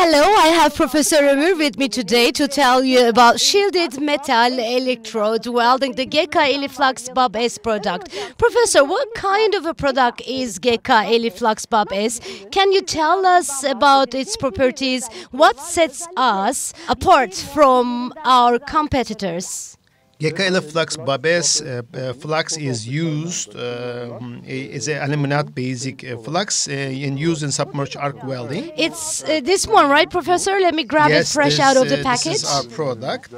Hello, I have Professor Ömür with me today to tell you about shielded metal electrode welding, the GeKa ELIFLUX BAB-S product. Professor, what kind of a product is GeKa ELIFLUX BAB-S? Can you tell us about its properties? What sets us apart from our competitors? GeKa ELIFLUX BAB-S flux is used is an aluminate basic flux and used in submerged arc welding. It's this one, right, Professor? Let me grab it fresh out of the package. This is our product.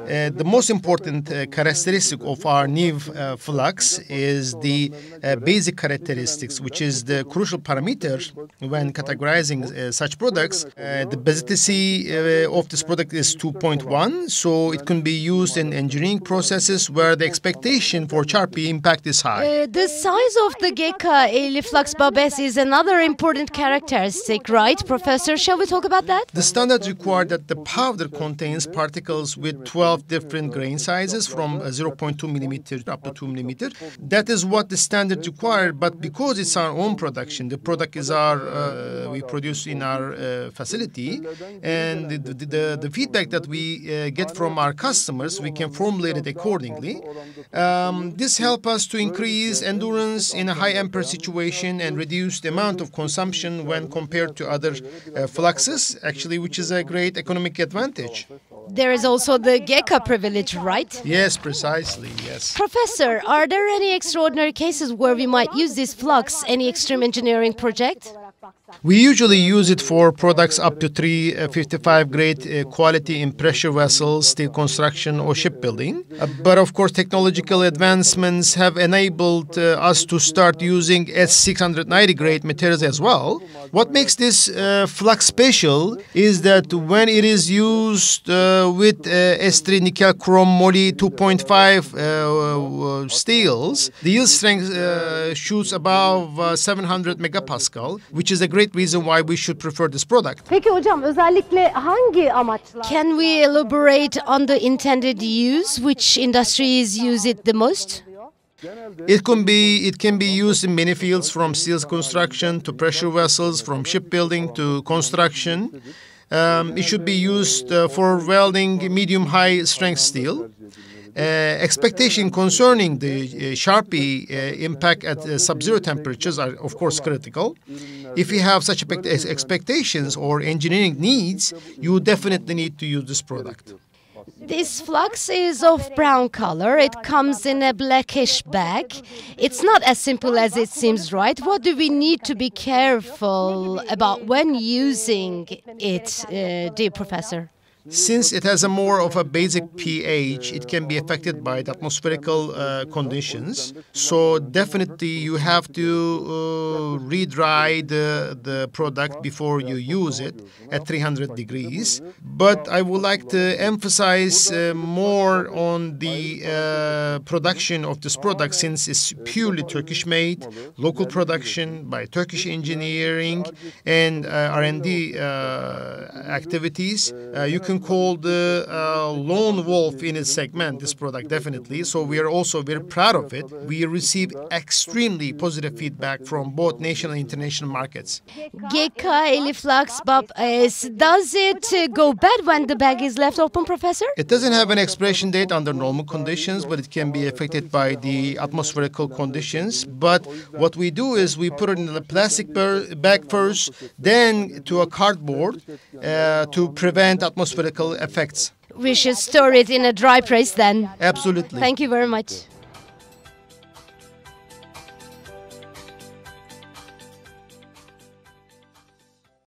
The most important characteristic of our new flux is the basic characteristics, which is the crucial parameter when categorizing such products. The basicity of this product is 2.1, so it can be used in engineering processes where the expectation for Sharpie impact is high. The size of the GeKa ELIFLUX BAB-S is another important characteristic, right, Professor? Shall we talk about that? The standards require that the powder contains particles with 12 different grain sizes from 0.2 millimeter up to 2 millimeter. That is what the standard require, but because it's our own production, the product is we produce in our facility, and the feedback that we get from our customers, we can formulate it accordingly. This helps us to increase endurance in a high ampere situation and reduce the amount of consumption when compared to other fluxes, actually, which is a great economic advantage. There is also the GeKa privilege, right? Yes, precisely, yes. Professor, are there any extraordinary cases where we might use this flux? Any extreme engineering project? We usually use it for products up to 355 grade quality in pressure vessels, steel construction or shipbuilding. But of course technological advancements have enabled us to start using S690 grade materials as well. What makes this flux special is that when it is used with S3 nickel chrome moly 2.5 steels, the yield strength shoots above 700 megapascal, which is a great reason why we should prefer this product. Peki hocam, özellikle hangi amaçlar? Can we elaborate on the intended use? Which industries use it the most? It can be used in many fields, from steel construction to pressure vessels, from shipbuilding to construction. It should be used for welding medium-high strength steel. Expectation concerning the Sharpie impact at sub-zero temperatures are of course critical. If you have such expectations or engineering needs, you definitely need to use this product. This flux is of brown color. It comes in a blackish bag. It's not as simple as it seems, right? What do we need to be careful about when using it, dear Professor? Since it has a more of a basic pH, it can be affected by the atmospherical conditions. So definitely you have to re-dry the product before you use it at 300 degrees. But I would like to emphasize more on the production of this product, since it's purely Turkish made, local production by Turkish engineering and R&D activities. You can call the lone wolf in its segment, this product, definitely. So we are also very proud of it. We receive extremely positive feedback from both national and international markets. GeKa ELIFLUX BAB-S, does it go bad when the bag is left open, Professor? It doesn't have an expiration date under normal conditions, but it can be affected by the atmospherical conditions. But what we do is we put it in a plastic bag first, then to a cardboard to prevent atmospherical effects. We should store it in a dry press then. Absolutely. Thank you very much.